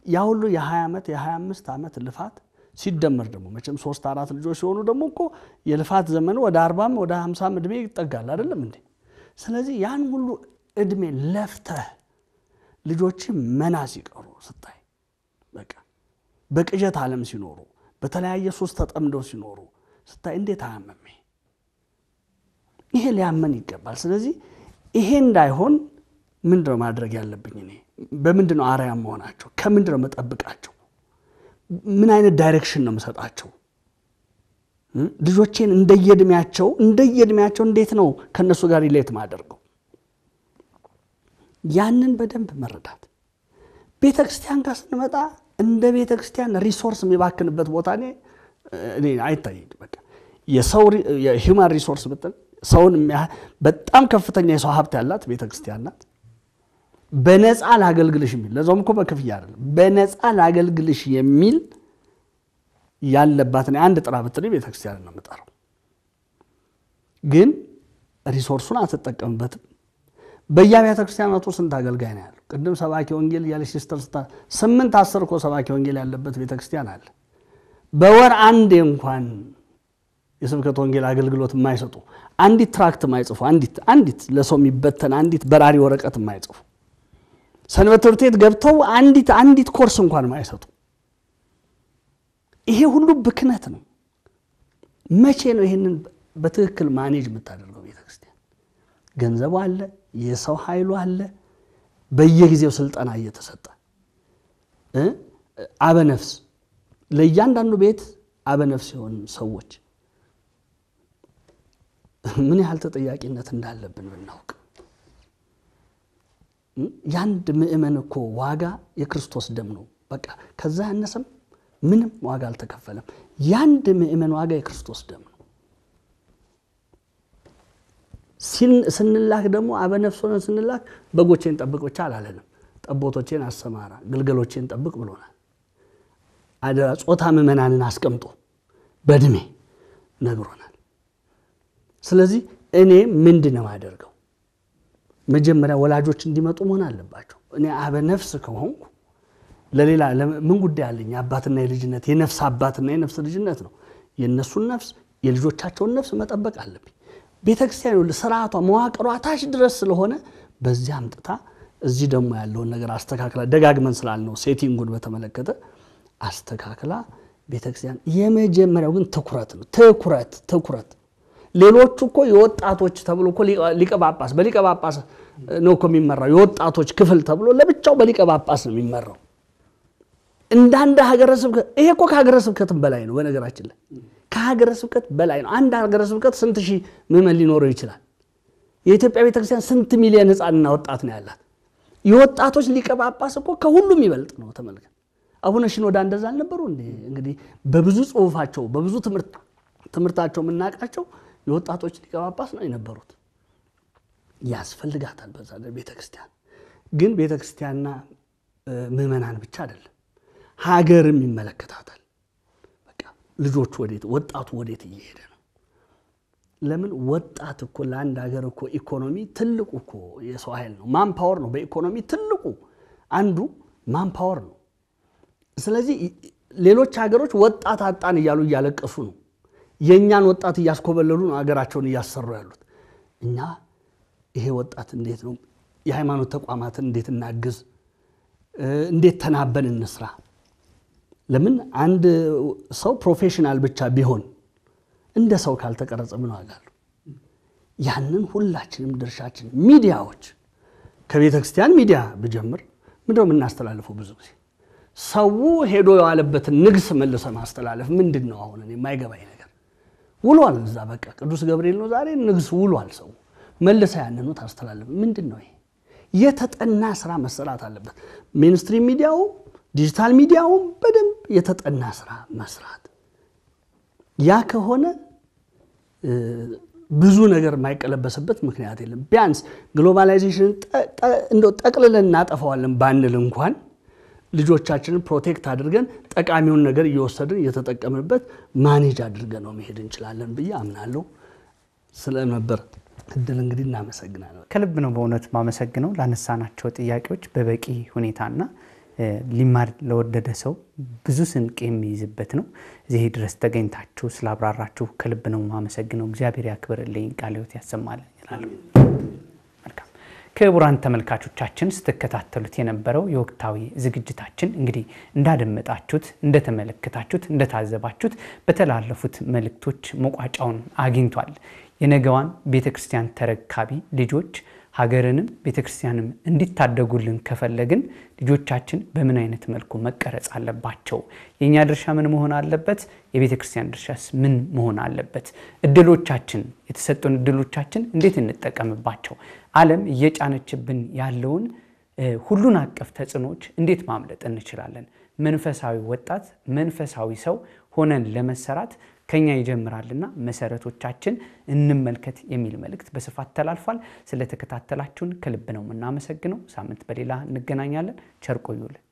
ያ ሁሉ የ20 ዓመት የ25 ዓመት ልፋት ሲደመር ደግሞ መቼም 3-4 ልጆች ሲሆኑ ደግሞ እኮ የልፋት ዘመኑ ወደ 40 ወደ 50 እድሜ ይጠጋል አይደለም እንዴ? ስለዚህ ያን ሁሉ እድሜ ለፍተህ ልጆች መና ሲቀሩ ስታይ በቃ በቅጀት ዓለም ሲኖሩ በተለያየ ሱስ ተጠምደው ሲኖሩ ስታይ እንዴት አያመም? ይሄ ሊያመን ይገባል። ስለዚህ ይሄ እንዳይሆን ምንድነው ማድረግ ያለብኝ? እኔ በምንድነው አርአያ መሆናቸው? ከምንድነው መጠብቃቸው? ምን አይነት ዳይሬክሽን ነው የምሰጣቸው? ልጆቼን እንደየእድሜያቸው እንዴት ነው ከነሱ ጋር ሪሌት ማደርገው? ያንን በደንብ መረዳት። ቤተክርስቲያን ጋር ስንመጣ እንደ ቤተክርስቲያን ሪሶርስ የሚባክንበት ቦታ እኔ አይታየኝ። በቃ የሂውማን ሪሶርስ ብትል ሰውን በጣም ከፍተኛ የሰው ሀብት ያላት ቤተክርስቲያን ናት። በነፃ ላገልግልሽ የሚል ለዛውም እኮ በክፍያ አይደለም፣ በነፃ ላገልግልሽ የሚል ያለባት አንድ ጥራ ብትል ቤተክርስቲያን ነው የምጠራው። ግን ሪሶርሱን አትጠቀምበትም። በየአብያተ ክርስቲያናቱ ስንት አገልጋይ ነው ያለው? ቅድም ሰባኪ ወንጌል ያለሽ ሲስተር 8-10 እኮ ሰባኪ ወንጌል ያለበት ቤተክርስቲያን አለ። በወር አንዴ እንኳን የስብከት ወንጌል አገልግሎት የማይሰጡ አንዲት ትራክት የማይጽፉ አንዲት ለሰው የሚበተን አንዲት በራሪ ወረቀት የማይጽፉ ሰንበት ትምህርት ቤት ገብተው አንዲት ኮርስ እንኳን የማይሰጡ ይሄ ሁሉ ብክነት ነው። መቼ ነው ይሄንን በትክክል ማኔጅ የምታደርገው ቤተክርስቲያን? ገንዘቡ አለ፣ የሰው ኃይሉ አለ፣ በየጊዜው ስልጠና እየተሰጠ አበነፍስ ለእያንዳንዱ ቤት አበነፍስ የሆኑ ሰዎች ምን ያህል ተጠያቂነት እንዳለብን ብናውቅ። ያንድ ምእመን እኮ ዋጋ የክርስቶስ ደም ነው። በቃ ከዛ ያነሰም ምንም ዋጋ አልተከፈለም። ያንድ ምእመን ዋጋ የክርስቶስ ደም ነው። ስንላክ ደግሞ አበነፍስ ሆነን ስንላክ በጎቼን ጠብቅ ብቻ አላለንም። ጠቦቶቼን አሰማራ፣ ግልገሎቼን ጠብቅ ብሎናል። አደራ ጾታ ምእመናንን አስቀምጦ በእድሜ ነግሮናል። ስለዚህ እኔ ምንድነው ማደርገው? መጀመሪያ ወላጆች እንዲመጡ መሆን አለባቸው። እኔ አበነፍስ ከሆንኩ ለሌላ ምን ጉዳይ አለኝ? አባትና የልጅነት የነፍስ አባትና የነፍስ ልጅነት ነው። የነሱን ነፍስ የልጆቻቸውን ነፍስ መጠበቅ አለብኝ። ቤተክርስቲያን ስርዓቷ መዋቅሯ ታች ድረስ ስለሆነ በዚህ አምጥታ እዚህ ደግሞ ያለውን ነገር አስተካክላ ደጋግመን ስላልነው ሴቲንጉን በተመለከተ አስተካክላ ቤተክርስቲያን የመጀመሪያው ግን ትኩረት ነው። ትኩረት ሌሎቹ እኮ የወጣቶች ተብሎ እኮ ሊቀ ጳጳስ በሊቀ ጳጳስ ነው እኮ የሚመራው። የወጣቶች ክፍል ተብሎ ለብቻው በሊቀ ጳጳስ ነው የሚመራው። እንዳንድ ሀገረ ስብከት ይሄ እኮ ከሀገረ ስብከትም በላይ ነው። በነገራችን ላይ ከሀገረ ስብከት በላይ ነው። አንድ ሀገረ ስብከት ስንት ሺህ ምዕመን ሊኖረው ይችላል? የኢትዮጵያ ቤተክርስቲያን ስንት ሚሊዮን ህፃንና ወጣት ነው ያላት? የወጣቶች ሊቀ ጳጳስ እኮ ከሁሉም ይበልጥ ነው። ተመልከት። አቡነ ሽኖዳ እንደዛ አልነበሩ እንዴ? እንግዲህ በብዙ ጽሁፋቸው በብዙ ትምህርታቸው የምናውቃቸው የወጣቶች ሊቀ ጳጳስ ነው የነበሩት። ያስፈልጋታል በዛ ቤተክርስቲያን። ግን ቤተክርስቲያንና ምዕመናን ብቻ አይደለም፣ ሀገርም ይመለከታታል። በቃ ልጆች ወጣቱ ወዴት እየሄደ ነው? ለምን ወጣት እኮ ለአንድ ሀገር እኮ ኢኮኖሚ ትልቁ እኮ የሰው ኃይል ነው። ማንፓወር ነው። በኢኮኖሚ ትልቁ አንዱ ማንፓወር ነው። ስለዚህ ሌሎች ሀገሮች ወጣት አጣን እያሉ እያለቀሱ ነው። የኛን ወጣት እያስኮበለሉ ነው ሀገራቸውን እያሰሩ ያሉት። እኛ ይሄ ወጣት እንዴት ነው የሃይማኖት ተቋማትን እንዴት እናግዝ? እንዴት ተናበን እንስራ? ለምን አንድ ሰው ፕሮፌሽናል ብቻ ቢሆን እንደ ሰው ካልተቀረጸ ምን ዋጋ አለው? ያንን ሁላችንም ድርሻችን ሚዲያዎች ከቤተክርስቲያን ሚዲያ በጀምር ምንድነው የምናስተላልፈው? ብዙ ጊዜ ሰው ሄዶ የዋለበትን ንግስ መልሰ ማስተላለፍ ምንድነው? አሁን እኔ የማይገባኝ ነገር ውሏል። እዛ በቃ ቅዱስ ገብርኤል ነው ዛሬ ንግስ ውሏል። ሰው መልሰ ያንኑ ታስተላልፍ ምንድነው? ይሄ የተጠና ስራ መሰራት አለበት። ሜንስትሪም ሚዲያው ዲጂታል ሚዲያው በደንብ የተጠና ስራ መስራት። ያ ከሆነ ብዙ ነገር የማይቀለበስበት ምክንያት የለም። ቢያንስ ግሎባላይዜሽን እንደው ጠቅልለን እናጠፋዋለን ባንል እንኳን ልጆቻችንን ፕሮቴክት አድርገን ጠቃሚውን ነገር እየወሰድን እየተጠቀምንበት ማኔጅ አድርገን ነው መሄድ እንችላለን ብዬ አምናለሁ። ስለነበር እድል እንግዲህ እናመሰግናለን። ከልብ ነው በእውነት ማመሰግነው። ላነሳናቸው ጥያቄዎች በበቂ ሁኔታና ሊማር ለወደደ ሰው ብዙ ስንቅ የሚይዝበት ነው። እዚህ ድረስ ተገኝታችሁ ስላብራራችሁ ከልብ ነው ማመሰግነው። እግዚአብሔር ያክብርልኝ፣ ቃለ ሕይወት ያሰማልን ይላል። መልካም ክቡራን ተመልካቾቻችን ስትከታተሉት የነበረው የወቅታዊ ዝግጅታችን እንግዲህ እንዳደመጣችሁት፣ እንደተመለከታችሁት፣ እንደታዘባችሁት በተላለፉት መልእክቶች መቋጫውን አግኝቷል። የነገዋን ቤተክርስቲያን ተረካቢ ልጆች ሀገርንም ቤተክርስቲያንም እንዲታደጉልን ከፈለግን ልጆቻችን በምን አይነት መልኩ መቀረጽ አለባቸው? የኛ ድርሻ ምን መሆን አለበት? የቤተክርስቲያን ድርሻስ ምን መሆን አለበት? እድሎቻችን የተሰጡን እድሎቻችን እንዴት እንጠቀምባቸው? ዓለም እየጫነችብን ያለውን ሁሉን አቀፍ ተጽዕኖች እንዴት ማምለጥ እንችላለን? መንፈሳዊ ወጣት መንፈሳዊ ሰው ሆነን ለመሰራት ከኛ ይጀምራልና መሰረቶቻችን እንመልከት የሚል መልእክት በስፋት ተላልፏል። ስለተከታተላችሁን ከልብ ነው እናመሰግነው። ሳምንት በሌላ እንገናኛለን። ቸር ቆዩልን።